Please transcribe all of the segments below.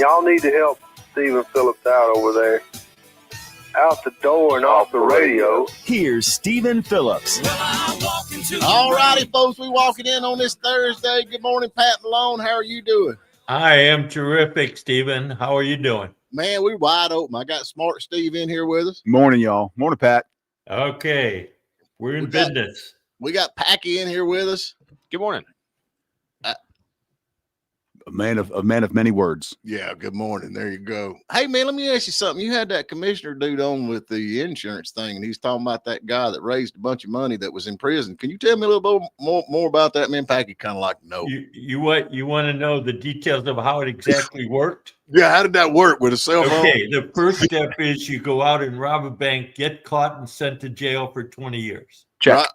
Y'all need to help Stephen Phillips out over there. Out the door and off the radio. Here's Stephen Phillips. All righty, folks, we walking in on this Thursday. Good morning, Pat Malone. How are you doing? I am terrific, Stephen. How are you doing? Man, we're wide open. I got Smart Steve in here with us. Morning, y'all. Morning, Pat. Okay, we're in business. We got Packy in here with us. Good morning. A man of many words. Yeah, good morning. There you go. Hey, man, let me ask you something. You had that commissioner dude on with the insurance thing, and he's talking about that guy that raised a bunch of money that was in prison. Can you tell me a little bit more about that? Man, Packy kind of like to know. You want to know the details of how it exactly worked? Yeah, how did that work with a cell phone? Okay, the first step is you go out and rob a bank, get caught, and sent to jail for 20 years. Check. Right.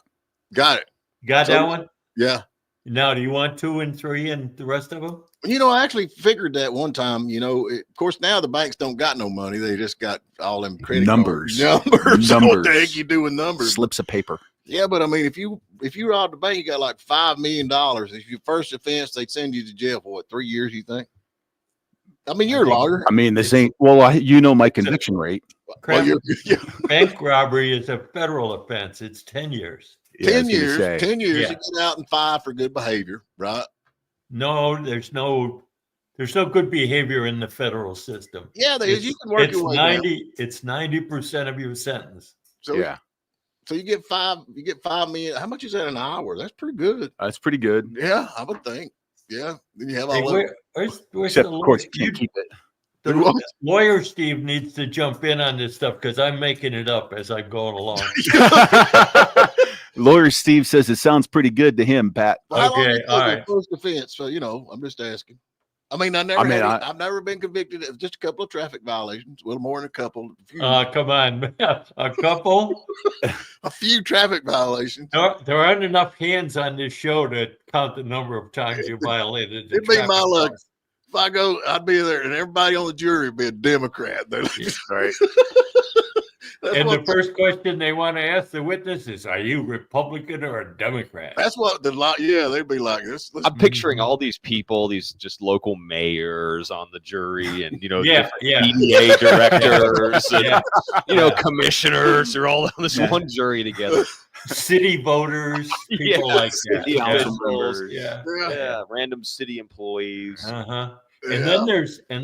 Got it. Got that one? Yeah. Now, do you want 2 and 3 and the rest of them? You know, I actually figured that one time. You know, of course, now the banks don't got no money; they just got all them credit numbers. Numbers. What the heck you do with numbers? Slips of paper. Yeah, but I mean, if you robbed the bank, you got like $5 million. If your first offense, they'd send you to jail for what, 3 years? You think? I mean, you're a lawyer. I mean, this ain't my conviction rate. Bank robbery is a federal offense. It's 10 years. 10 years. 10 years. Yeah. You get out and 5 for good behavior, right? No, there's no good behavior in the federal system. Yeah, there is. You can work your way down. It's 90% of your sentence. So, yeah. So you get 5 million. How much is that an hour? That's pretty good. That's pretty good. Yeah, I would think. Yeah. Then you have all where's Except, the of course, you can't keep it. The lawyer Steve needs to jump in on this stuff because I'm making it up as I'm going along. Lawyer Steve says it sounds pretty good to him, Pat. Well, okay, all right. First offense, so I'm just asking. I mean, I've never been convicted of just a couple of traffic violations. Well, more than a couple. Come on, a couple. A few traffic violations. There aren't enough hands on this show to count the number of times you violated. It'd be my luck. If I go, I'd be there, and everybody on the jury would be a Democrat. Right. And the first question they want to ask the witness is, are you Republican or a Democrat? That's what they'd be like. I'm picturing all these people, these just local mayors on the jury and, DDA directors and, commissioners. They're all on this one jury together. City voters, people like that. Yeah, random city employees. Uh-huh. And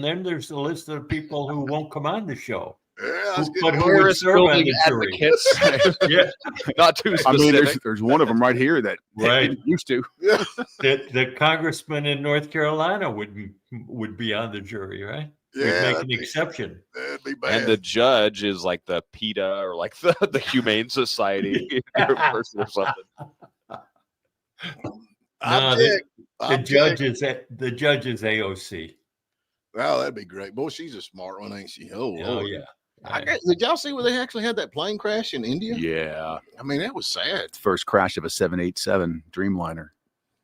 then there's a list of people who won't come on the show. Yeah, who would serve on the jury. Yeah, not too specific. I mean, there's one of them right here that used to. Yeah. The congressman in North Carolina would be on the jury, right? Yeah, we'd make an exception. That'd be bad. And the judge is like the PETA or like the Humane Society person or something. No, the judge is AOC. Oh, that'd be great. Boy, she's a smart one, ain't she? Oh yeah. Did y'all see where they actually had that plane crash in India? Yeah. I mean, that was sad. First crash of a 787 Dreamliner.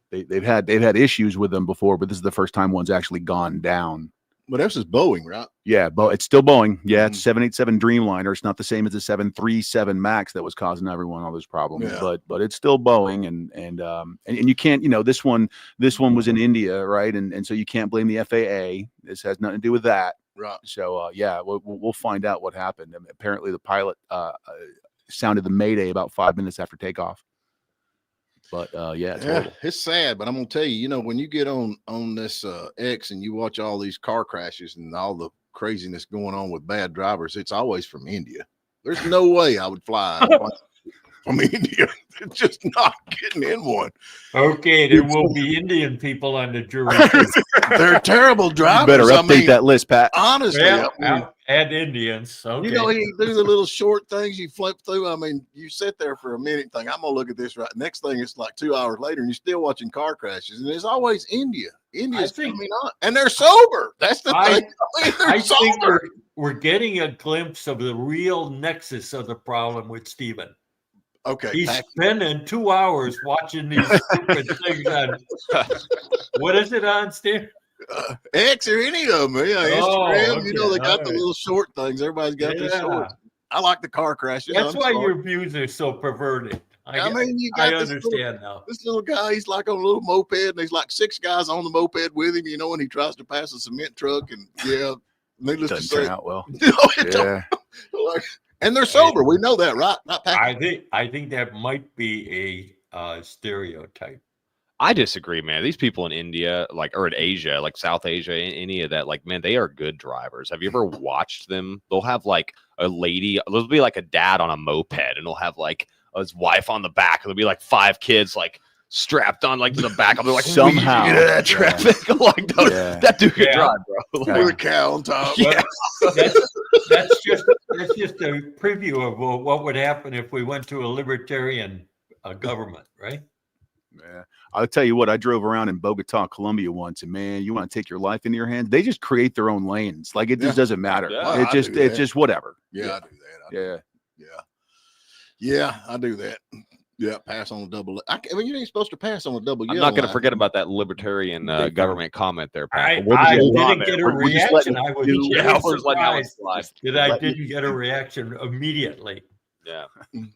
They've had issues with them before, but this is the first time one's actually gone down. But this is Boeing, right? Yeah, it's still Boeing. Yeah, it's 787 Dreamliner. It's not the same as the 737 Max that was causing everyone all those problems. Yeah. But it's still Boeing, and you can't. This one was in India, right? And so you can't blame the FAA. This has nothing to do with that. Right. So we'll find out what happened. I mean, apparently the pilot sounded the Mayday about 5 minutes after takeoff. But it's sad. But I'm gonna tell you, when you get on this X and you watch all these car crashes and all the craziness going on with bad drivers, it's always from India. There's no way I would fly from India. It's just not getting in one. Okay, there will be Indian people on the jury. They're terrible drivers. You better update that list, Pat. Honestly, add Indians. Okay. You do the little short things you flip through. I mean, you sit there for a minute, think I'm gonna look at this right. Next thing, it's like 2 hours later, and you're still watching car crashes, and it's always India. India's coming on, and they're sober. That's the thing. I think we're getting a glimpse of the real nexus of the problem with Stephen. Okay, he's spending 2 hours watching these stupid things on. What is it on, Steve? X or any of them. Yeah, Instagram. Okay. They got the little short things. Everybody's got the short. I like the car crashes. That's why your views are so perverted. I mean, you got this little guy. He's like on a little moped, and there's like 6 guys on the moped with him. You know, and he tries to pass a cement truck, and needless to say, turn out well. And they're sober. We know that, right? Not I think that might be a stereotype. I disagree, man. These people in India, or in Asia, like South Asia, any of that, man, they are good drivers. Have you ever watched them? They'll have a lady, there'll be a dad on a moped, and they'll have his wife on the back, and there'll be 5 kids strapped on to the back. I'll be somehow get that traffic. That dude can drive, bro. With a cow on top. Yeah. That's just a preview of what would happen if we went to a libertarian government, right? Yeah, I'll tell you what. I drove around in Bogota, Colombia once, and man, you want to take your life into your hands? They just create their own lanes. It just doesn't matter. Yeah. It's just whatever. Yeah, I do that. I do that. Yeah, pass on the double. I mean, you ain't supposed to pass on the double. I'm not going to forget about that libertarian government comment there, Pat. I didn't get a reaction. I was surprised that I didn't get a reaction immediately. Yeah,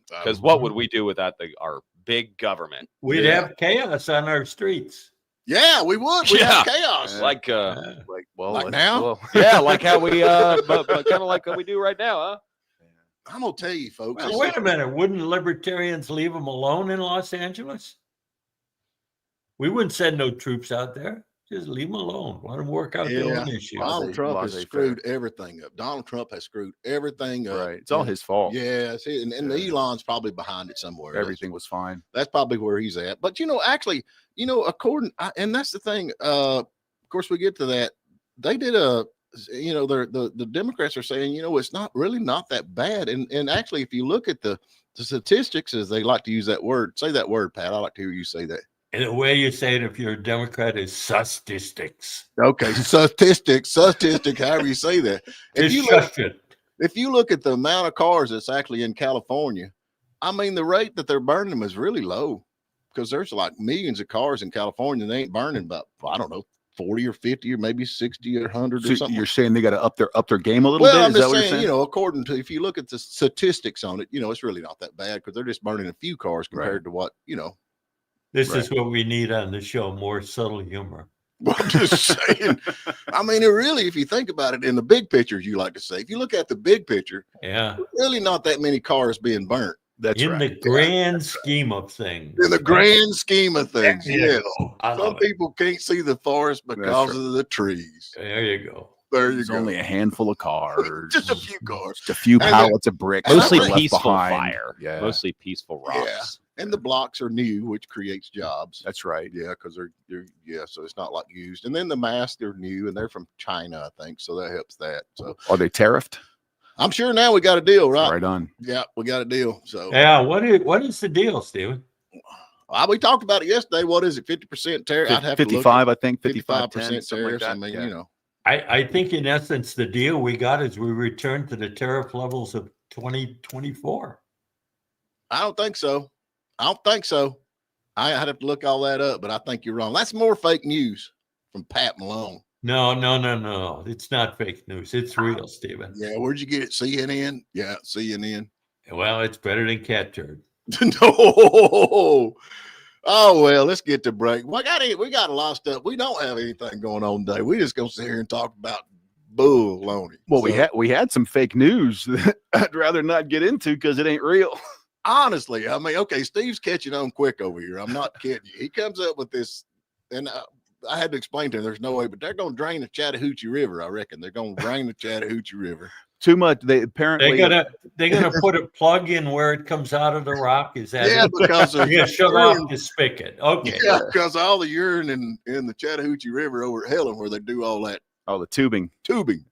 because what would we do without our big government? We'd have chaos on our streets. Yeah, we would. We'd have chaos. Like now? Well, yeah, like how we but kind of like how we do right now, huh? I'm gonna tell you, folks. Well, wait a minute. Wouldn't libertarians leave them alone in Los Angeles? We wouldn't send no troops out there. Just leave them alone. Let them work out their own issues. Donald Trump has screwed everything up. Donald Trump has screwed everything up. Right. It's all his fault. Yeah. And Elon's probably behind it somewhere. Everything was fine. That's probably where he's at. But, actually, and that's the thing. Of course, we get to that. They did the Democrats are saying, it's not that bad. And actually, if you look at the statistics, as they like to use that word, say that word, Pat. I like to hear you say that. And the way you say it, if you're a Democrat, is statistics. Okay, statistics, however you say that. If you look at the amount of cars that's actually in California, I mean, the rate that they're burning them is really low, because there's millions of cars in California and they ain't burning about, I don't know, 40 or 50 or maybe 60 or 100 or something. You're saying they got to up their game a little bit? I'm just saying, according to, if you look at the statistics on it, it's really not that bad, because they're just burning a few cars compared to what, This is what we need on the show, more subtle humor. Well, I'm just saying. I mean, if you think about it in the big picture, you like to say, if you look at the big picture, really not that many cars being burnt. That's in the grand scheme of things. In the grand scheme of things, yes. Some people can't see the forest because of the trees. There you go. There's only a handful of cars. Just a few cars. Just a few pallets of bricks. Mostly peaceful fire. Yeah. Mostly peaceful rocks. Yeah. And the blocks are new, which creates jobs. That's right. Yeah, because they're so it's not used. And then the masks are new, and they're from China, I think. So that helps that. So are they tariffed? I'm sure now we got a deal, right? Right on. Yeah, we got a deal. So what is the deal, Steven? We talked about it yesterday. What is it? 50% tariff? I'd have 55, I think. 55% tariffs. I mean, I think in essence the deal we got is we return to the tariff levels of 2024. I don't think so. I'd have to look all that up, but I think you're wrong. That's more fake news from Pat Malone. No. It's not fake news. It's real, Steven. Yeah, where'd you get it? CNN? Yeah, CNN. Well, it's better than cat turd. No. Oh, well, let's get to break. We got a lot of stuff. We don't have anything going on today. We just gonna sit here and talk about bull-loney. Well, we had some fake news that I'd rather not get into because it ain't real. Honestly, I mean, okay, Steve's catching on quick over here. I'm not kidding you. He comes up with this, and I had to explain to him there's no way, but they're going to drain the Chattahoochee River, I reckon. They're going to drain the Chattahoochee River. Too much. They're gonna put a plug in where it comes out of the rock. Is that because you're gonna shut off the spigot? Okay, because all the urine in the Chattahoochee River over at Helen, where they do all that. Oh, the tubing.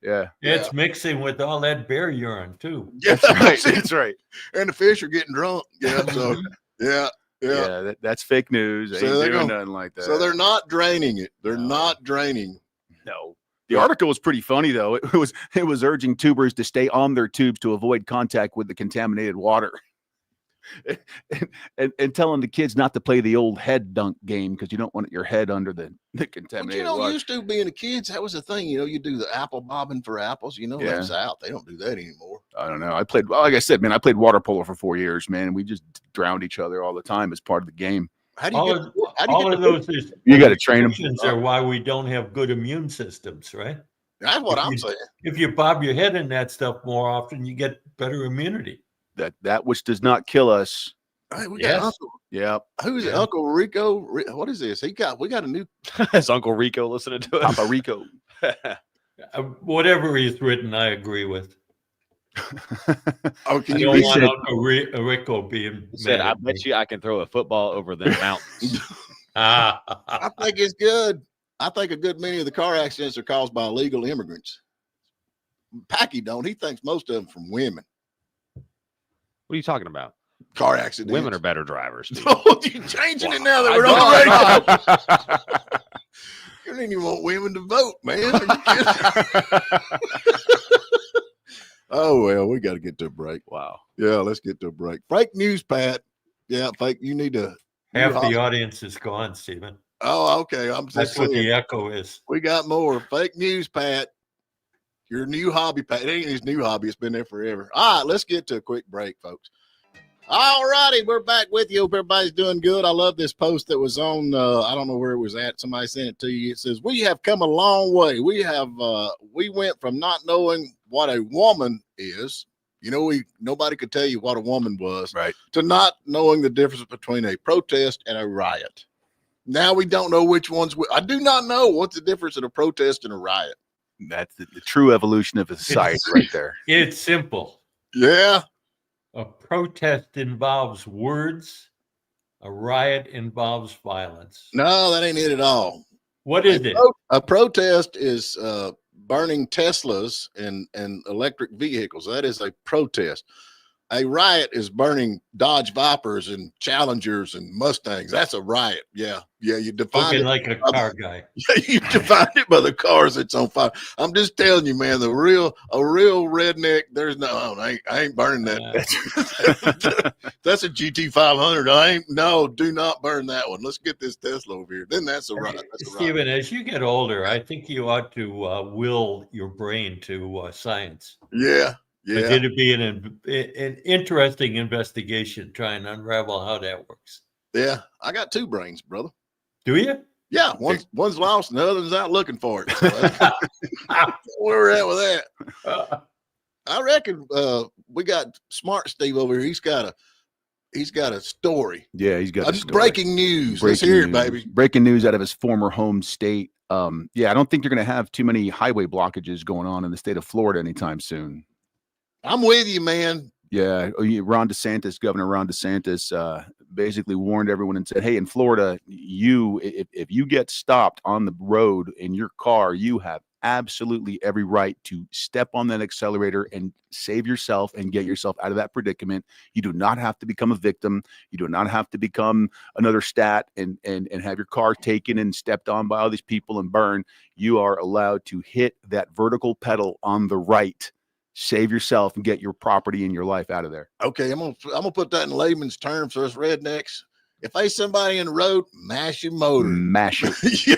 Yeah. It's mixing with all that bear urine too. Yeah, that's right. And the fish are getting drunk. Yeah. So yeah. That's fake news. They ain't doing nothing like that. So they're not draining it. They're not draining. No. The article was pretty funny though. It was urging tubers to stay on their tubes to avoid contact with the contaminated water. And telling the kids not to play the old head dunk game because you don't want your head under the contaminated water. Used to being a kid, that was the thing. You do the apple bobbing for apples. That's out. They don't do that anymore. I don't know. I played, well, like I said, man, I played water polo for 4 years, man. We just drowned each other all the time as part of the game. How do you All get? of, How do you all get of the- those You got to train them. restrictions are why we don't have good immune systems, right? That's what If I'm you- saying. If you bob your head in that stuff more often, you get better immunity. That which does not kill us. Hey, we Yes. got Uncle. Yeah. Who's it? Yeah. Uncle Rico? What is this? We got a new. Is Uncle Rico listening to us? Papa Rico. Whatever he's written, I agree with. Oh, can I you don't read? want said- Uncle Rico being He said, mad I at bet me. you I can throw a football over the mountains. I think it's good. I think a good many of the car accidents are caused by illegal immigrants. Packy don't. He thinks most of them from women. What are you talking about? Car accidents. Women are better drivers. Steve. Oh, you're changing it now that I we're know, on the I radio. You don't even want women to vote, man. Are you kidding? Oh, well, we got to get to a break. Wow. Yeah, let's get to a break. Fake news, Pat. Yeah, fake. You need to. Half the audience is gone, Stephen. Oh, okay. I'm just That's what saying. the echo is. We got more fake news, Pat. Your new hobby, Pat. It ain't his new hobby. It's been there forever. All right, let's get to a quick break, folks. All righty, we're back with you. Hope everybody's doing good. I love this post that was on, I don't know where it was at. Somebody sent it to you. It says, we have come a long way. We went from not knowing what a woman is. You know, nobody could tell you what a woman was, Right. to not knowing the difference between a protest and a riot. Now we don't know which ones. I do not know what's the difference in a protest and a riot. That's the true evolution of a society right there. It's simple. Yeah. A protest involves words. A riot involves violence. No, that ain't it at all. What is it? A protest is burning Teslas and electric vehicles. That is a protest. A riot is burning Dodge Vipers and Challengers and Mustangs. That's a riot. Yeah. Yeah. You define Looking it. like a car guy. You define it by the cars that's on fire. I'm just telling you, man, a real redneck, there's no, I ain't burning that. That's a GT500. Do not burn that one. Let's get this Tesla over here. Then that's a riot. Stephen, as you get older, I think you ought to will your brain to science. Yeah. But Yeah. it'd be an interesting investigation trying to unravel how that works. Yeah. I got two brains, brother. Do you? Yeah. One's lost and the other's out looking for it. So that's where we're at with that. I reckon we got Smart Steve over here. He's got a story. Yeah, he's got Just breaking news. Let's Breaking hear it, news. baby. Breaking news out of his former home state. Yeah, I don't think you're going to have too many highway blockages going on in the state of Florida anytime soon. I'm with you, man. Yeah, Governor Ron DeSantis basically warned everyone and said, hey, in Florida, if you get stopped on the road in your car, you have absolutely every right to step on that accelerator and save yourself and get yourself out of that predicament. You do not have to become a victim. You do not have to become another stat and have your car taken and stepped on by all these people and burned. You are allowed to hit that vertical pedal on the right. Save yourself and get your property and your life out of there. Okay, I'm gonna put that in layman's terms for us rednecks. If there's somebody in the road, mash your motor. Mash it. Yeah,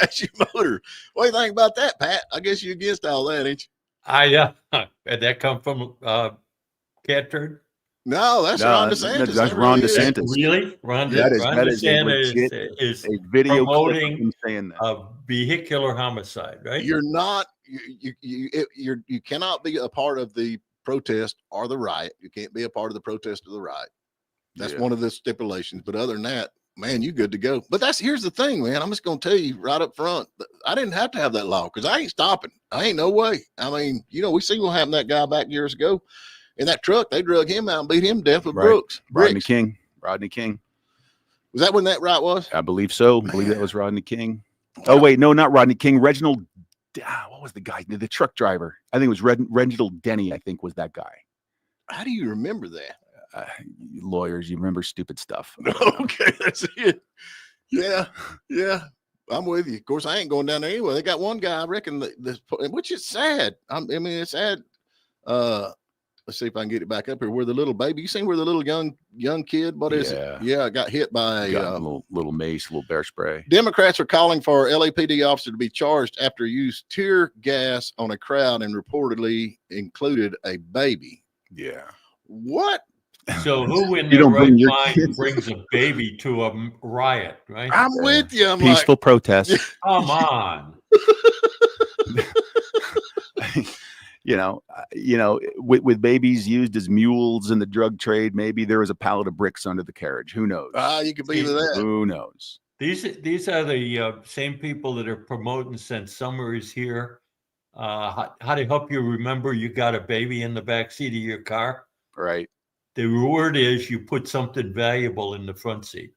mash your motor. What do you think about that, Pat? I guess you're against all that, ain't you? Did that come from Cat Turd? No, that's No, Ron DeSantis. that's That Ron really is. DeSantis. Really? Ron That is a DeSantis legit- is A video clip of promoting him saying that. a vehicular homicide, right? You're not. You cannot be a part of the protest or the riot. You can't be a part of the protest or the riot. That's Yeah. one of the stipulations. But other than that, man, you good to go. But here's the thing, man. I'm just gonna tell you right up front. I didn't have to have that law because I ain't stopping. I ain't no way. I mean, we see what happened to that guy back years ago in that truck. They drug him out and beat him to death with Right. Rodney bricks. King. Was that when that riot was? I believe so. I believe that was Rodney King. Oh, wait, no, not Rodney King. Reginald. What was the guy? The truck driver. I think it was Reginald Denny, I think was that guy. How do you remember that? Lawyers, you remember stupid stuff. Okay, that's it. Yeah. I'm with you. Of course, I ain't going down there anyway. They got one guy, I reckon, which is sad. I mean, it's sad. let's see if I can get it back up here. Where the little baby, you seen where the little young kid, what is it? Yeah, got hit by a little mace, a little bear spray. Democrats are calling for LAPD officer to be charged after he used tear gas on a crowd and reportedly included a baby. Yeah. What? So who in their right mind brings a baby to a riot, right? I'm with you. I'm peaceful protest. Come on. With babies used as mules in the drug trade, maybe there was a pallet of bricks under the carriage. Who knows? You could be that. Who knows? These are the same people that are promoting since summer is here. How to help you remember you got a baby in the back seat of your car. Right. The reward is you put something valuable in the front seat.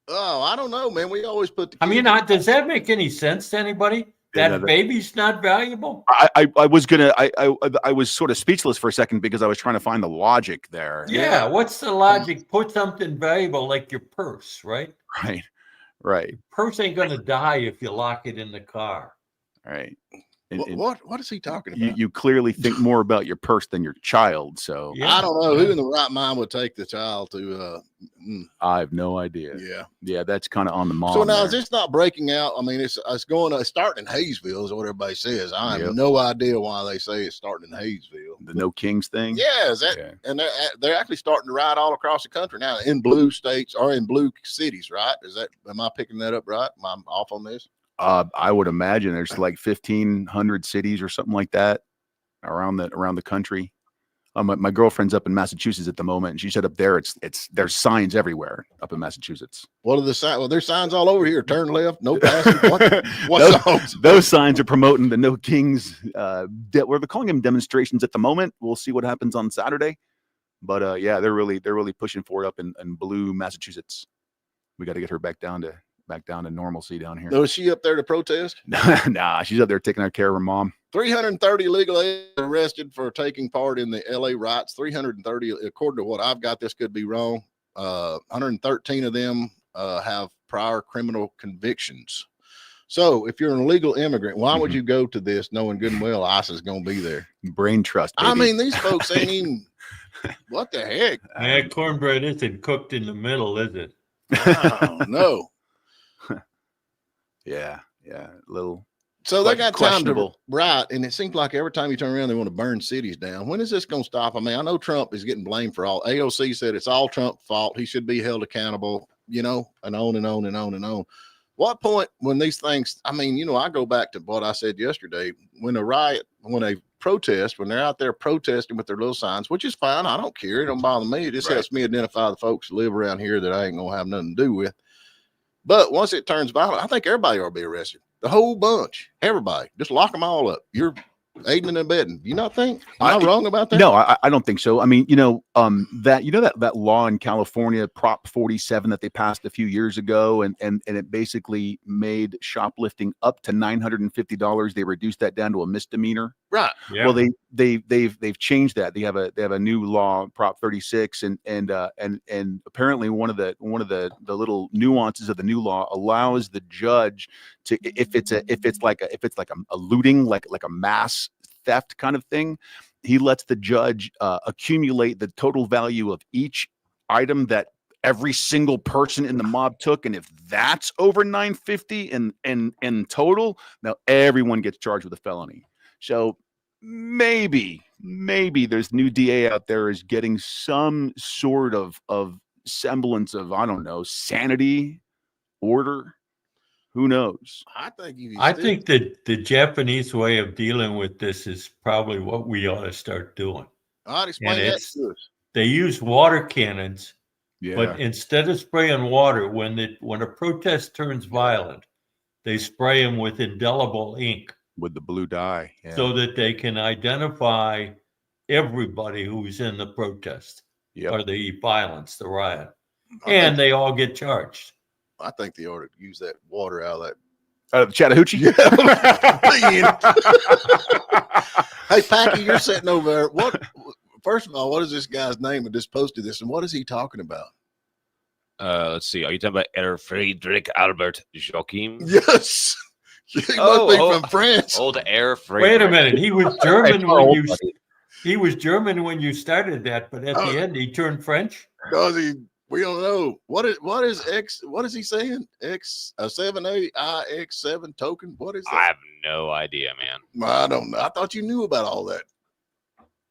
Oh, I don't know, man. We always put does that make any sense to anybody? That baby's not valuable? I was sort of speechless for a second because I was trying to find the logic there. Yeah. What's the logic? Put something valuable like your purse, right? Right. Your purse ain't going to die if you lock it in the car. Right. What is he talking about? You clearly think more about your purse than your child. So I don't know who in the right mind would take the child to. I have no idea. Yeah, that's kind of on the mom. So now is this not breaking out? I mean, it's starting in Hayesville is what everybody says. I have no idea why they say it's starting in Hayesville. The No Kings thing. Yeah, and they're actually starting to ride all across the country now in blue states or in blue cities, right? Am I picking that up right? Am I off on this? I would imagine there's like 1,500 cities or something like that around the country. My girlfriend's up in Massachusetts at the moment, and she said up there there's signs everywhere up in Massachusetts. What are the signs? Well, there's signs all over here. Turn left, no passing. Those signs are promoting the No Kings. We're calling them demonstrations at the moment. We'll see what happens on Saturday, but they're really pushing for it up in blue Massachusetts. We got to get her back down to normalcy down here. So is she up there to protest? Nah, she's up there taking care of her mom. 330 illegal aliens arrested for taking part in the LA riots. 330, according to what I've got, this could be wrong. 113 of them have prior criminal convictions. So if you're an illegal immigrant, why would you go to this knowing good and well ICE is going to be there? Brain trust, baby. I mean, these folks ain't even, what the heck? Man, cornbread isn't cooked in the middle, is it? Oh, no. Yeah, little. So they got time to riot, and it seems like every time you turn around, they want to burn cities down. When is this going to stop? I mean, I know Trump is getting blamed for all. AOC said it's all Trump's fault. He should be held accountable, and on and on and on and on. What point when these things? I mean, I go back to what I said yesterday. When a protest, when they're out there protesting with their little signs, which is fine. I don't care. It don't bother me. It just helps me identify the folks who live around here that I ain't gonna have nothing to do with. But once it turns violent, I think everybody ought to be arrested. The whole bunch, everybody, just lock them all up. You're aiding and abetting. You not think? Am I wrong about that? No, I don't think so. I mean, that law in California, Prop 47 that they passed a few years ago, and it basically made shoplifting up to $950. They reduced that down to a misdemeanor. Right. Yeah. Well, they've changed that. They have a new law, Prop 36, and apparently one of the little nuances of the new law allows the judge to, if it's like a looting, like a mass theft kind of thing, he lets the judge accumulate the total value of each item that every single person in the mob took, and if that's over $950 in total, now everyone gets charged with a felony. So maybe there's new DA out there is getting some sort of semblance of, I don't know, sanity, order. Who knows? I think that the Japanese way of dealing with this is probably what we ought to start doing. I'd explain that to us. They use water cannons, yeah. But instead of spraying water, when a protest turns violent, they spray them with indelible ink. With the blue dye. Yeah. So that they can identify everybody who's in the protest or the violence, the riot. And they all get charged. I think they ought to use that water out of that. Chattahoochee? Yeah. Hey, Packy, you're sitting over there. First of all, what is this guy's name that just posted this, and what is he talking about? Let's see. Are you talking about Herr Friedrich Albert Joachim? Yes. He must be from France. Old Herr Friedrich. Wait a minute. He was German when you... He was German when you started that, but at the end he turned French. Because we don't know what is X. What is he saying? X7AI X7 token. What is that? I have no idea, man. I don't know. I thought you knew about all that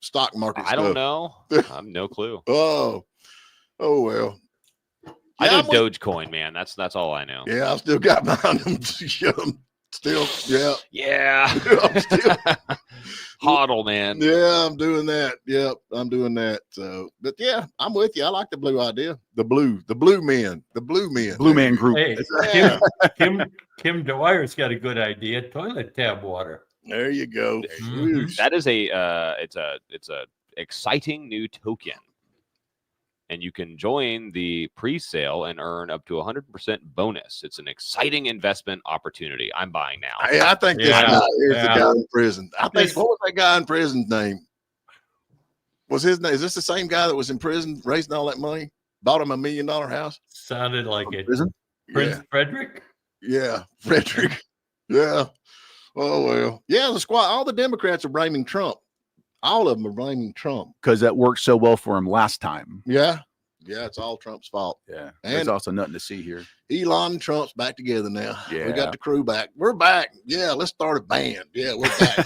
stock market I stuff. don't know. I have no clue. Oh well. I Yeah, know Dogecoin, man. That's all I know. Yeah, I still got behind them. Still, yeah. Yeah. I'm still, Hodl, man. yeah, I'm doing that. Yep, I'm doing that. So, but yeah, I'm with you. I like the blue idea. The blue men. Blue Man Group. Hey, Yeah. Kim Dwyer's got a good idea. Toilet tab water. There you go. Mhm. That is it's a exciting new token. And you can join the pre-sale and earn up to 100% bonus. It's an exciting investment opportunity. I'm buying now. Hey, I think this Yeah. guy is the Yeah. guy in prison. I think This- what was that guy in prison's name? Was his name? Is this the same guy that was in prison raising all that money? Bought him $1 million house? Sounded like it. Prison? Prince Frederick? Yeah, Frederick. Yeah. Oh well. Yeah, the squad. All the Democrats are blaming Trump. All of them are blaming Trump. Because that worked so well for him last time. Yeah. Yeah, it's all Trump's fault. Yeah. And- There's also nothing to see here. Elon and Trump's back together now. We Yeah. got the crew back. We're back. Yeah, let's start a band. Yeah, we're back.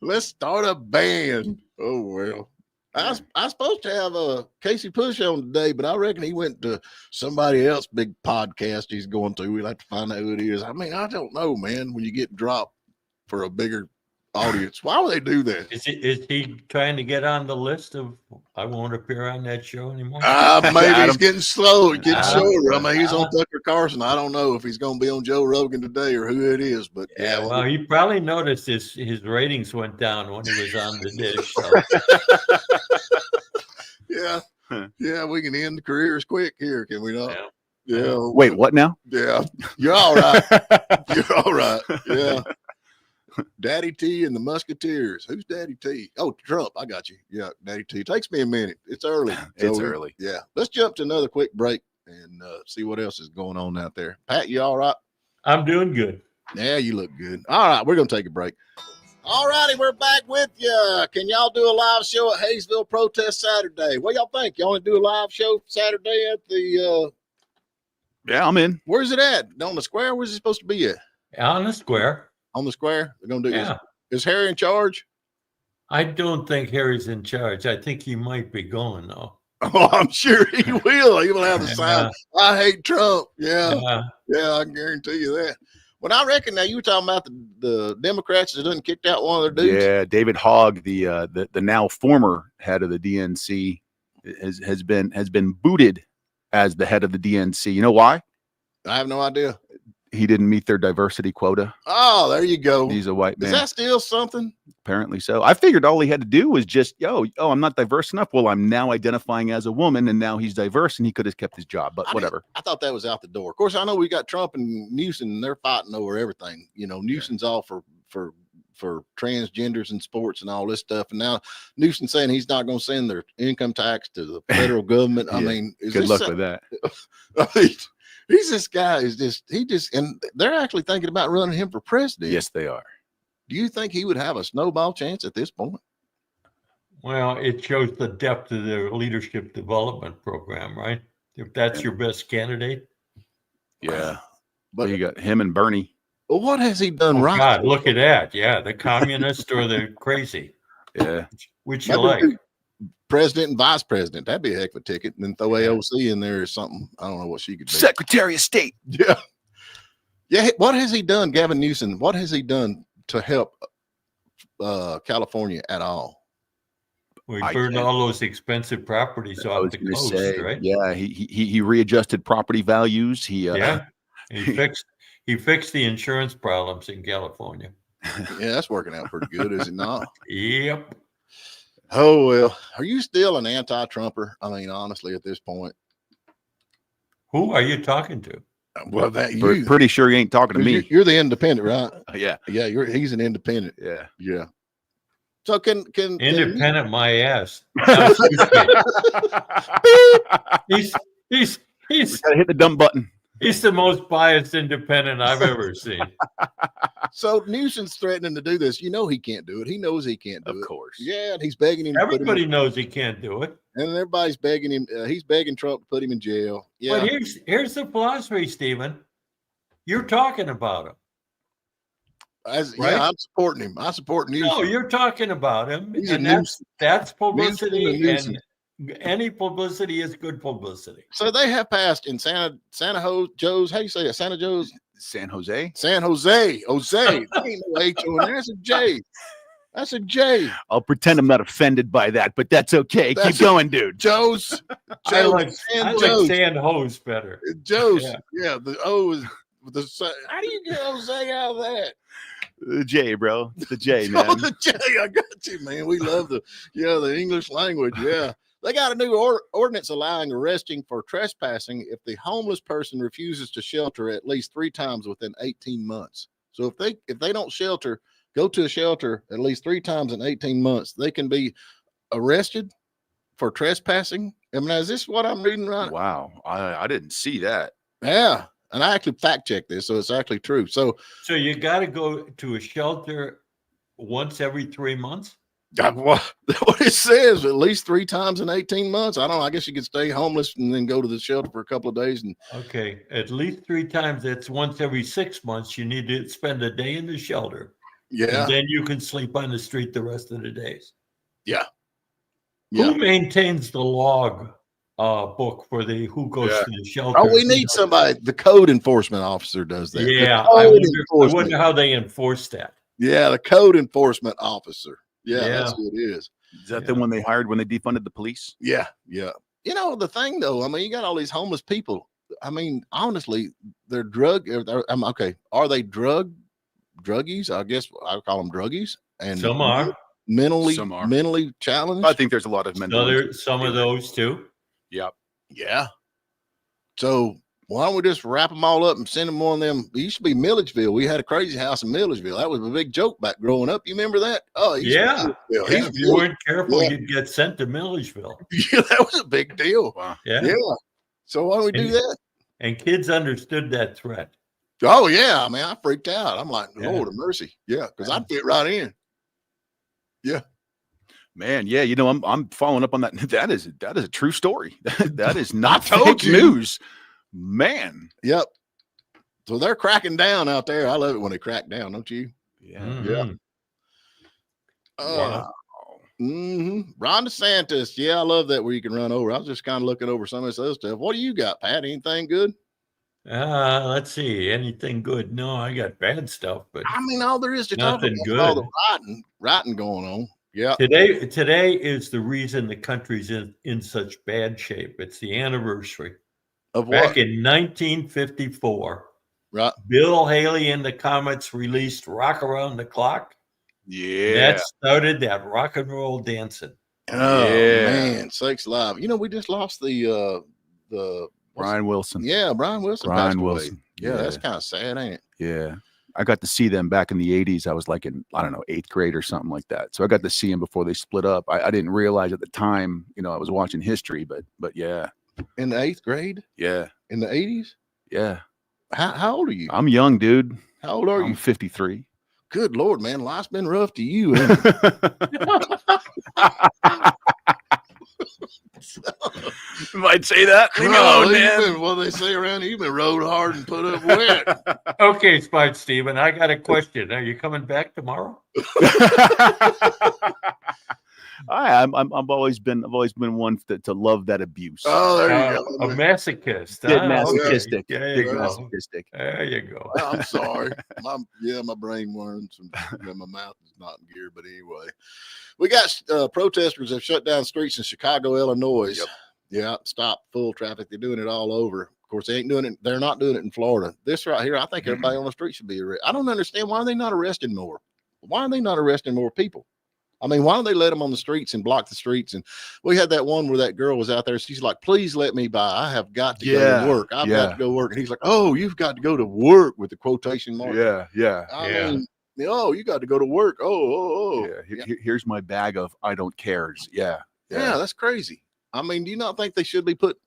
Let's start a band. Oh well. I was supposed to have Casey Push on today, but I reckon he went to somebody else big podcast he's going to. We'll have to find out who it is. I mean, I don't know, man. When you get dropped for a bigger audience, why would they do that? Is he trying to get on the list of I won't appear on that show anymore? Maybe he's getting slow. It's getting Adam. slower. I mean, he's on Tucker Carlson. I don't know if he's going to be on Joe Rogan today or who it is, but Yeah, well, he probably noticed his ratings went down when he was on the dish. So. yeah, we can end the careers quick here, can we not? Yeah. Wait, what now? Yeah, you're all right. You're all right. Yeah. Daddy T and the Musketeers. Who's Daddy T? Oh, Trump. I got you. Yeah, Daddy T. Takes me a minute. It's early. It's early. Yeah. Let's jump to another quick break and see what else is going on out there. Pat, you all right? I'm doing good. Yeah, you look good. All right, we're going to take a break. All righty, we're back with you. Can y'all do a live show at Hayesville Protest Saturday? What y'all think? Y'all want to do a live show Saturday at the Yeah, I'm in. where's it at? On the square? Where's it supposed to be at? On the square. On the square? They're gonna do Yeah. is Harry in charge? I don't think Harry's in charge. I think he might be going though. Oh, I'm sure he will. He will have the sign. I hate Trump. Yeah, I can guarantee you that. But I reckon now you were talking about the Democrats that done kicked out one of their dudes. Yeah, David Hogg, the now former head of the DNC, has been booted as the head of the DNC. You know why? I have no idea. He didn't meet their diversity quota. Oh, there you go. He's a white Is man. that still something? Apparently so. I figured all he had to do was just, I'm not diverse enough. Well, I'm now identifying as a woman, and now he's diverse, and he could have kept his job. But whatever. I thought that was out the door. Of course, I know we got Trump and Newsom, and they're fighting over everything. You know, Newsom's all for transgenders and sports and all this stuff. And now Newsom's saying he's not going to send their income tax to the federal government. I mean, good luck with that. I mean, this guy is and they're actually thinking about running him for president. Yes, they are. Do you think he would have a snowball chance at this point? Well, it shows the depth of their leadership development program, right? If that's your best candidate. Yeah. But you got him and Bernie. Well, what has he done right? God, look at that. Yeah, the communist or the crazy. Yeah. Which you like. President and vice president. That'd be a heck of a ticket. And then throw AOC in there or something. I don't know what she could do. Secretary of State. Yeah. Yeah. What has he done, Gavin Newsom? What has he done to help California at all? We burned all those expensive properties off the coast, right? Yeah, he readjusted property values. He fixed the insurance problems in California. Yeah, that's working out pretty good, is it not? Yep. Oh well, are you still an anti-Trumper? I mean, honestly, at this point, who are you talking to? Well, that you pretty sure you ain't talking to me. You're the independent, right? Yeah. He's an independent. Yeah. So can independent my ass? He's gotta hit the dumb button. He's the most biased independent I've ever seen. So Newsom's threatening to do this. You know he can't do it. He knows he can't do it. Of course. Yeah, and he's begging him. Everybody knows he can't do it. And everybody's begging him. He's begging Trump to put him in jail. Yeah. But here's the philosophy, Stephen. You're talking about him. Right? Right? I'm supporting him. I support Newsom. No, you're talking about him. He's And that's publicity. Newsom. And any publicity is good publicity. So they have passed in Santa Joe's. How do you say it? Santa Joe's. San Jose. San Jose. Jose. There ain't no H on there. That's a J. That's a J. I'll pretend I'm not offended by that, but that's okay. Keep going, dude. Joe's. I like San Jose better. Joe's. Yeah. The O is the. How do you get Jose out of that? The J, bro. It's the J, man. Oh, the J. I got you, man. We love the English language. Yeah. They got a new ordinance allowing arresting for trespassing if the homeless person refuses to shelter at least 3 times within 18 months. So if they don't shelter, go to a shelter at least 3 times in 18 months, they can be arrested for trespassing. I mean, is this what I'm reading right? Wow. I didn't see that. Yeah. And I actually fact checked this, so it's actually true. So you got to go to a shelter once every 3 months? what it says, at least 3 times in 18 months. I don't know. I guess you could stay homeless and then go to the shelter for a couple of days. And okay, at least 3 times. That's once every 6 months. You need to spend a day in the shelter. Yeah. And then you can sleep on the street the rest of the days. Yeah. Who maintains the log book for who goes to the shelter? Oh, we need somebody. The code enforcement officer does that. Yeah. I wonder how they enforce that. Yeah, the code enforcement officer. Yeah, that's who it is. Is that the one they hired when they defunded the police? Yeah, yeah. You know, the thing though, I mean, you got all these homeless people. I mean, honestly, they're okay. Are they druggies? I guess I call them druggies. And some are mentally challenged. I think there's a lot of mental. Some of those too. Yep. Yeah. So why don't we just wrap them all up and send them one of them? It used to be Milledgeville. We had a crazy house in Milledgeville. That was a big joke back growing up. You remember that? Oh, yeah. If you weren't careful, you'd get sent to Milledgeville. Yeah, that was a big deal. Wow. Yeah. So why don't we do that? And kids understood that threat. Oh yeah, I mean, I freaked out. I'm like, Lord of mercy. Yeah, because I'd fit right in. Yeah. Man, yeah, you know, I'm following up on that. That is a true story. That is not fake news. Man. Yep. So they're cracking down out there. I love it when they crack down, don't you? Yeah. Mm-hmm. Yeah. Wow. Ron DeSantis. Yeah, I love that where you can run over. I was just kind of looking over some of this other stuff. What do you got, Pat? Anything good? Let's see. Anything good? No, I got bad stuff, but I mean, all there is to talk about good. All the rotting going on. Yeah. Today is the reason the country's in such bad shape. It's the anniversary of back in 1954. Right. Bill Haley and the Comets released "Rock Around the Clock." Yeah. That started that rock and roll dancing. Oh man, sakes alive! You know, we just lost the Brian Wilson. Yeah, Brian Wilson. Brian Wilson. Yeah, that's kind of sad, ain't it? Yeah. I got to see them back in the 80s. I was like in, I don't know, 8th grade or something like that. So I got to see them before they split up. I didn't realize at the time, you know, I was watching history, but yeah. In the 8th grade? Yeah. In the 80s? Yeah. How old are you? I'm young, dude. How old are you? I'm 53. Good Lord, man. Life's been rough to you. Ain't You might say that. Leave me alone, man. Well, they say around here, you've been rode hard and put up wet. Okay, Spike Stephen, I got a question. Are you coming back tomorrow? I've always been one to love that abuse. Oh, there you go. A masochist. Bit masochistic. Okay. Big There you go. masochistic. There you go. Well, I'm sorry. My brain worms and my mouth is not in gear. But anyway, we got protesters have shut down streets in Chicago, Illinois. Yep. Yeah, stop full traffic. They're doing it all over. Of course, they ain't doing it. They're not doing it in Florida. This right here, I think everybody on the street should be arrested. I don't understand why are they not arresting more. Why are they not arresting more people? I mean, why don't they let them on the streets and block the streets? And we had that one where that girl was out there. She's like, please let me by. I have got to go to work. I've got to go work. And he's like, oh, you've got to go to work with the quotation mark. Yeah. I mean, oh, you got to go to work. Oh. Yeah. Here's my bag of I don't cares. Yeah. Yeah, that's crazy. I mean, do you not think they should be put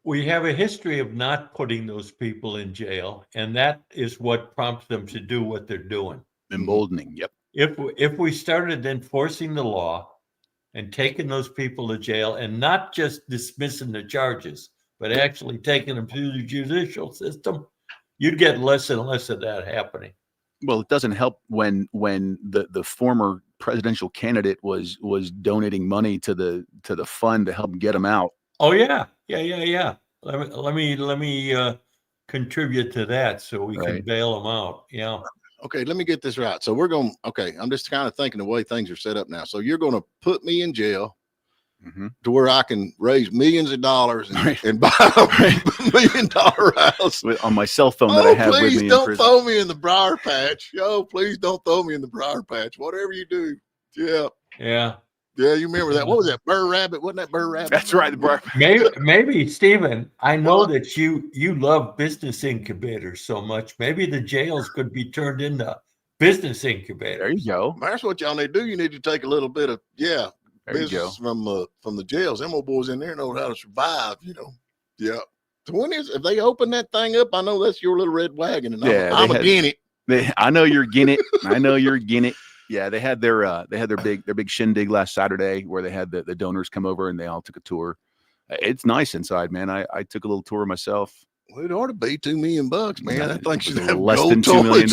we have a history of not putting those people in jail, and that is what prompts them to do what they're doing. Emboldening. Yep. If we started enforcing the law and taking those people to jail and not just dismissing the charges, but actually taking them through the judicial system, you'd get less and less of that happening. Well, it doesn't help when the former presidential candidate was donating money to the fund to help get him out. Oh yeah. Let me contribute to that so we can bail them out. Yeah. Okay, let me get this right. So I'm just kind of thinking the way things are set up now. So you're going to put me in jail to where I can raise millions of dollars and buy a $1 million house on my cell phone that I have with me. Please don't throw me in the briar patch. Please don't throw me in the briar patch. Whatever you do. Yeah. Yeah, you remember that? What was that? Burr Rabbit? Wasn't that Burr Rabbit? That's right. The bar. Maybe Stephen, I know that you love business incubators so much. Maybe the jails could be turned into business incubators. There you go. That's what y'all need to do. You need to take a little bit of business from the jails. Them old boys in there know how to survive. Yeah. So if they open that thing up, I know that's your little red wagon, and I'm again it. I know you're again it. I know you're again it. Yeah, they had their big shindig last Saturday where they had the donors come over and they all took a tour. It's nice inside, man. I took a little tour myself. Well, it ought to be $2 million, man. I think should have less than $2 million.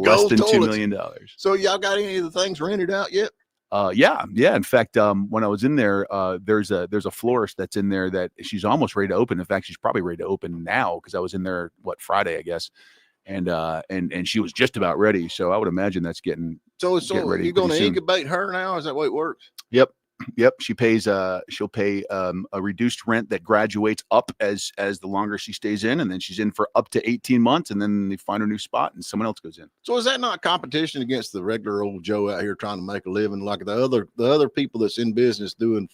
Less than $2 million. So y'all got any of the things rented out yet? Yeah. In fact, when I was in there, there's a florist that's in there that she's almost ready to open. In fact, she's probably ready to open now because I was in there Friday, I guess. And she was just about ready. So I would imagine that's getting ready. You're going to incubate her now? Is that the way it works? Yep. She pays, she'll pay a reduced rent that graduates up as the longer she stays in. And then she's in for up to 18 months. And then they find her new spot and someone else goes in. So is that not competition against the regular old Joe out here trying to make a living? Like the other people that's in business doing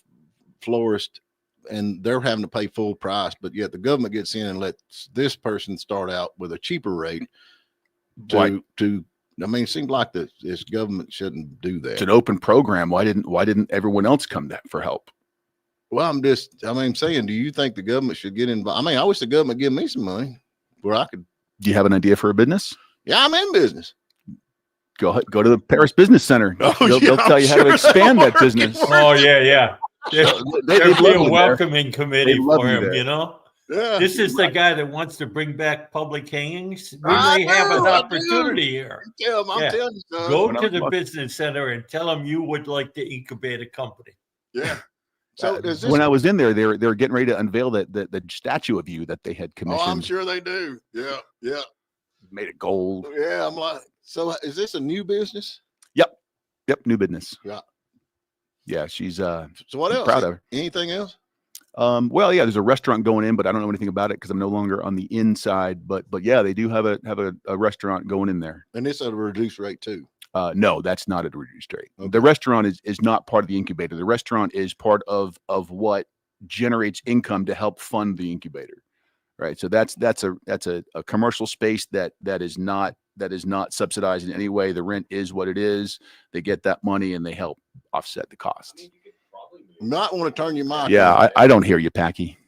florist, and they're having to pay full price, but yet the government gets in and lets this person start out with a cheaper rate it seems like this government shouldn't do that. It's an open program. Why didn't everyone else come for help? Well, I'm saying, do you think the government should get involved? I wish the government give me some money where I could. Do you have an idea for a business? Yeah, I'm in business. Go to the Paris Business Center. They'll tell you how to expand that business. Oh yeah. There'll be a welcoming committee for him, Yeah. This is the guy that wants to bring back public hangings. We may have an opportunity here. I'm telling you, son. Go to the business center and tell them you would like to incubate a company. Yeah. So when I was in there, they were getting ready to unveil the statue of you that they had commissioned. Oh, I'm sure they do. Yeah. Made it gold. Yeah, I'm like, so is this a new business? Yep, new business. Yeah, she's so what else? Proud of her. Anything else? Well, yeah, there's a restaurant going in, but I don't know anything about it because I'm no longer on the inside. But yeah, they do have a restaurant going in there. And it's at a reduced rate too. No, that's not at a reduced rate. Okay. The restaurant is not part of the incubator. The restaurant is part of what generates income to help fund the incubator. Right. So that's a commercial space that is not subsidized in any way. The rent is what it is. They get that money and they help offset the costs. You might want to turn your mic. Yeah, I don't hear you, Packy.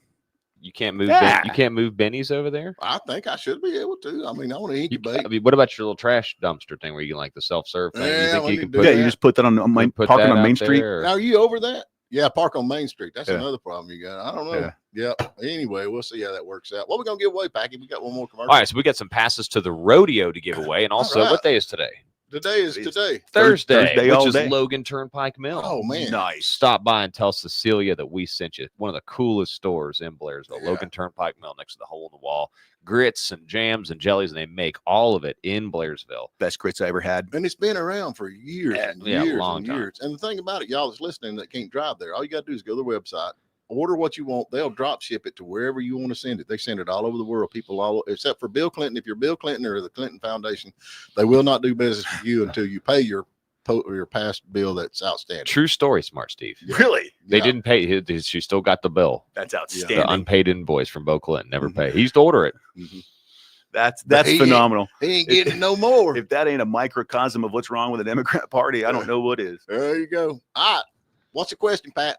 You can't move. You can't move Benny's over there. I think I should be able to. I want to incubate. What about your little trash dumpster thing where you can the self-serve thing? Yeah, you think you can do put? Yeah, you just put that on parking on Main Street. Now, are you over that? Yeah, park on Main Street. That's another problem you got. I don't know. Yeah. Anyway, we'll see how that works out. What are we gonna give away, Packy? We got one more commercial. All right, so we got some passes to the rodeo to give away, and also what day is today? Today is Thursday, all which day. is Logan Turnpike Mill. Oh man, nice. Stop by and tell Cecilia that we sent you. One of the coolest stores in Blairsville, Yeah. Logan Turnpike Mill, next to the hole in the wall. Grits and jams and jellies, and they make all of it in Blairsville. Best grits I ever had. And it's been around for years and Yeah, years long and time. years. And the thing about it, y'all that's listening that can't drive there, all you got to do is go to their website, order what you want. They'll drop ship it to wherever you want to send it. They send it all over the world. People all, except for Bill Clinton. If you're Bill Clinton or the Clinton Foundation, they will not do business with you until you pay your past bill that's outstanding. True story, Smart Steve. Yeah. Really? They didn't pay. She still got the bill. That's The outstanding. unpaid invoice from Bo Clinton. Never paid. He used to order it. Mhm. That's He phenomenal. He ain't getting it no more. If that ain't a microcosm of what's wrong with the Democrat Party, I don't know what is. There you go. All right. What's the question, Pat?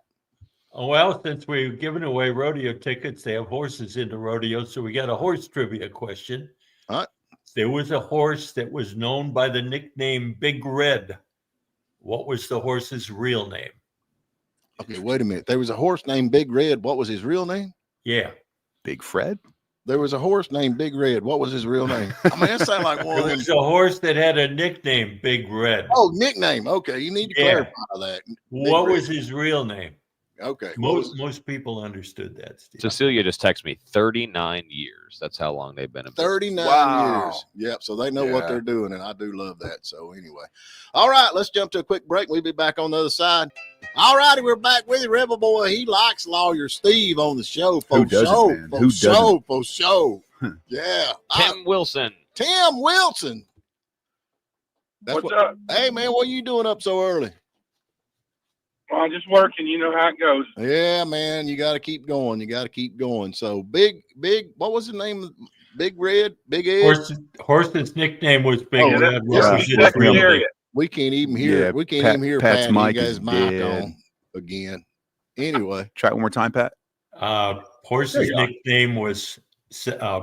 Well, since we're giving away rodeo tickets, they have horses in the rodeo, so we got a horse trivia question. All right. There was a horse that was known by the nickname Big Red. What was the horse's real name? Okay, wait a minute. There was a horse named Big Red. What was his real name? Yeah. Big Fred? There was a horse named Big Red. What was his real name? I mean, that sounds like one of It them. was a horse that had a nickname, Big Red. Oh, nickname. Okay, you need to Yeah. clarify that. What Red. was his real name? Okay. Most people understood that, Steve. Cecilia just texted me 39 years. That's how long they've been in business. 39 Wow. years. Yep. So they know what Yeah. they're doing, and I do love that. So anyway, all right, let's jump to a quick break. We'll be back on the other side. All righty, we're back with you, Rebel Boy. He likes Lawyer Steve on the show. For Who doesn't, show, man? for Who show, doesn't? for show. Yeah. Tim Wilson. Tim Wilson. That's What's up? Hey, man, what are you doing up so early? Well, I'm just working. You know how it goes. Yeah, man, you got to keep going. You got to keep going. So big, what was the name? Big Red, Big Ed. Horse's nickname was Big Oh, Red. yeah. What was his real name? Secretariat. We can't even hear. Yeah, We can't Pat- even hear Pat's Pat. mic You is guys mic dead. on again. Anyway, Try it one more time, Pat. Horse's There you are. nickname was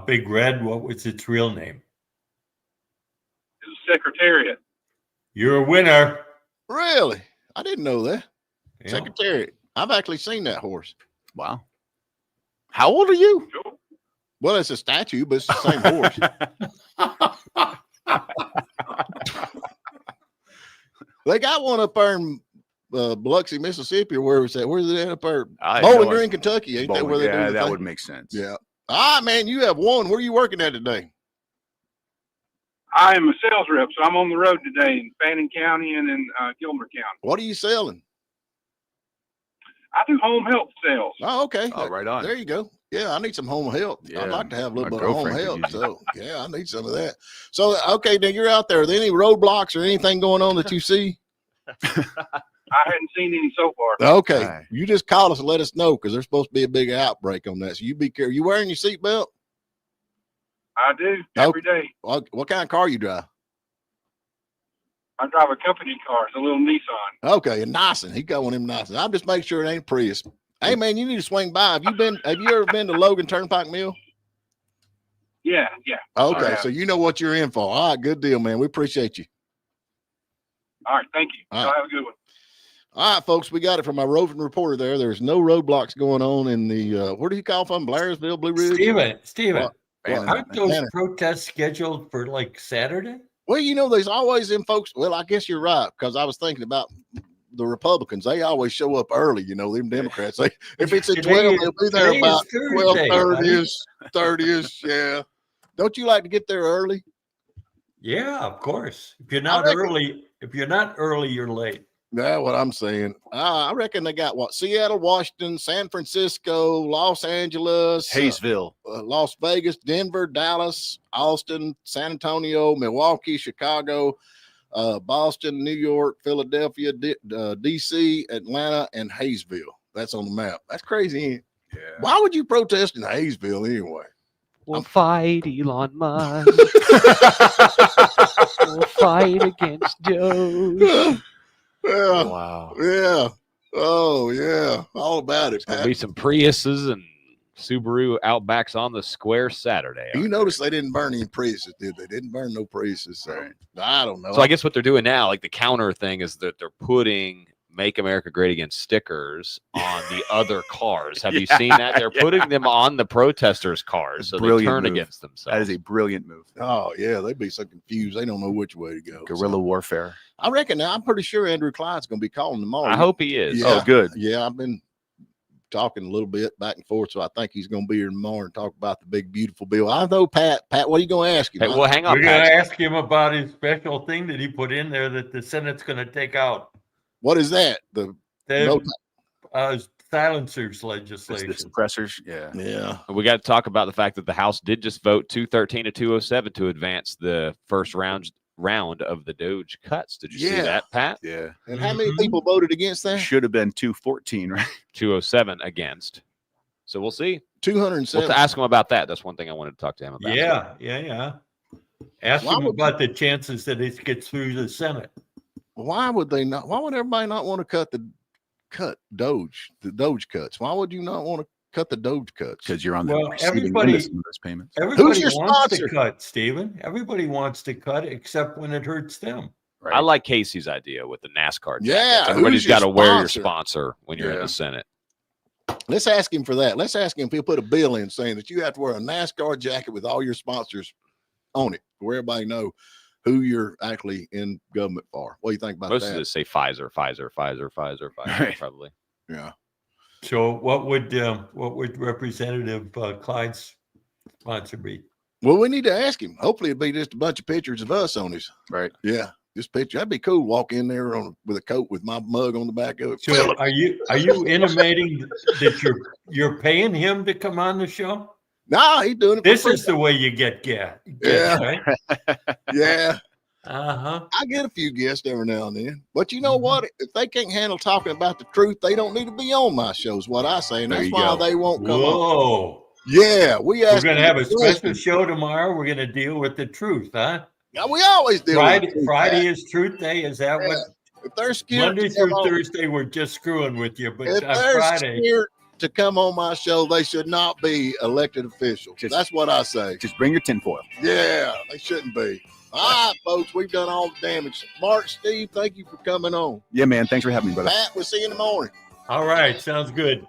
Big Red. What was its real name? It's a Secretariat. You're a winner. really, I didn't know that. Yeah. Secretariat. I've actually seen that horse. Wow. How old are you? Sure. Well, it's a statue, but it's the same horse. They got one up there in Biloxi, Mississippi, or where was that? Where's it at up there? I Bowling know Green, Kentucky. Ain't that where they do yeah, the that thing? would make sense. Yeah. All right, man, you have won. Where are you working at today? I am a sales rep, so I'm on the road today in Fannin County and in Gilmer County. What are you selling? I do home health sales. Oh, okay. Oh, right on. There you go. Yeah, I need some home health. Yeah, I'd like to have a little my bit of home girlfriend health. could use So, yeah, I need some of that. So, okay, now you're out there. Are there any roadblocks or anything going on that you see? I hadn't seen any so far. Okay, All right. you just call us and let us know because there's supposed to be a big outbreak on that. So you be careful. You wearing your seatbelt? I do every day. What kind of car you drive? I drive a company car. It's a little Nissan. Okay, a Nissan. He got one of them Nissans. I'll just make sure it ain't a Prius. Hey man, you need to swing by. Have you ever been to Logan Turnpike Mill? Yeah. Okay, yeah. so you know what you're in for. All right, good deal, man. We appreciate you. All right. Thank you. All Y'all right. have a good one. All right, folks, we got it from our roving reporter there. There's no roadblocks going on in the where do you call from? Blairsville, Blue Ridge? Steven, What? aren't those Banner. protests scheduled for like Saturday? Well, you know, there's always them folks. Well, I guess you're right, because I was thinking about the Republicans. They always show up early, you know, them Democrats. They, if it's at 12, they'll be there Today is about Thursday, 12:30ish, 30ish. Yeah. Don't you like to get there early? Yeah, of course. If you're I not reckon- early, you're late. That's what I'm saying. I reckon they got what? Seattle, Washington, San Francisco, Los Angeles, Hayesville. Las Vegas, Denver, Dallas, Austin, San Antonio, Milwaukee, Chicago, Boston, New York, Philadelphia, DC, Atlanta, and Hayesville. That's on the map. That's crazy. Ain't it? Yeah. Why would you protest in Hayesville anyway? We'll fight Elon Musk. We'll fight against Joe. Yeah, Wow. yeah. Oh, yeah. All about it. There'll Pat. be some Priuses and Subaru Outbacks on the square Saturday. You notice they didn't burn any Priuses, did they? Didn't burn no Priuses. So Right. I don't know. So I guess what they're doing now, like the counter thing, is that they're putting "Make America Great Again" stickers on the other cars. Have you seen that? They're putting them on the protesters' cars, so they Brilliant turn move. against themselves. That is a brilliant move. Oh yeah, they'd be so confused. They don't know which way to go. Guerrilla warfare. I reckon. I'm pretty sure Andrew Clyde's going to be calling tomorrow. I hope he is. Yeah. Oh, good. Yeah, I've been talking a little bit back and forth, so I think he's going to be here tomorrow and talk about the big beautiful bill. I know, Pat. Pat, what are you going to ask him? Hey, well, hang on, We're going to Pat. ask him about his special thing that he put in there that the Senate's going to take out. What is that? The The no, silencers It's legislation. the suppressors. Yeah. yeah. We got to talk about the fact that the House did just vote 213 to 207 to advance the first round of the Doge cuts. Did you see Yeah. that, Pat? Yeah. And how many Mhm. people voted against that? Should have been 214, right? 207 against. So we'll see. 207. We'll ask him about that. That's one thing I wanted to talk to him about. Yeah. Ask Why him would- about the chances that it gets through the Senate. Why would they not? Why would everybody not want to cut cut the Doge cuts? Why would you not want to cut the Doge cuts? Because you're on the Well, receiving end everybody- of some of those payments. Everybody your wants sponsor? to cut, Stephen. Everybody wants to cut except when it hurts them. Right. I like Casey's idea with the NASCAR jackets. Yeah, Everybody's who's your got to wear your sponsor? sponsor when you're in Yeah. the Senate. Let's ask him for that. Let's ask him if he'll put a bill in saying that you have to wear a NASCAR jacket with all your sponsors on it, where everybody know who you're actually in government for. What do you think about Most of that? this say Pfizer, Right. probably. Yeah. So what would Representative Clyde's sponsor be? Well, we need to ask him. Hopefully, it'll be just a bunch of pictures of us on his. Right. Yeah, just picture. That'd be cool. Walk in there with a coat with my mug on the back of it. So are you intimating that you're paying him to come on the show? Nah, he's doing it. This for is the way you get gas. Yeah. Right? free. Yeah. Uh-huh. I get a few guests every now and then, but you know Mhm. what? If they can't handle talking about the truth, they don't need to be on my show. Is what I say, and There that's you why go. they won't come on. Whoa. Yeah, We're going to have a special show tomorrow. We're going to deal with the truth, huh? Yeah, we always do. Friday is truth day. Is that what? If they're scared, Monday to through come on- Thursday, we're just screwing with you. But if on they're Friday, scared to come on my show, they should not be elected officials. That's what I say. Just bring your tinfoil. Yeah, they shouldn't be. All right, folks, we've done all the damage. Mark, Steve, thank you for coming on. Yeah, man. Thanks for having me, brother. Pat, we'll see you in the morning. all right, sounds good.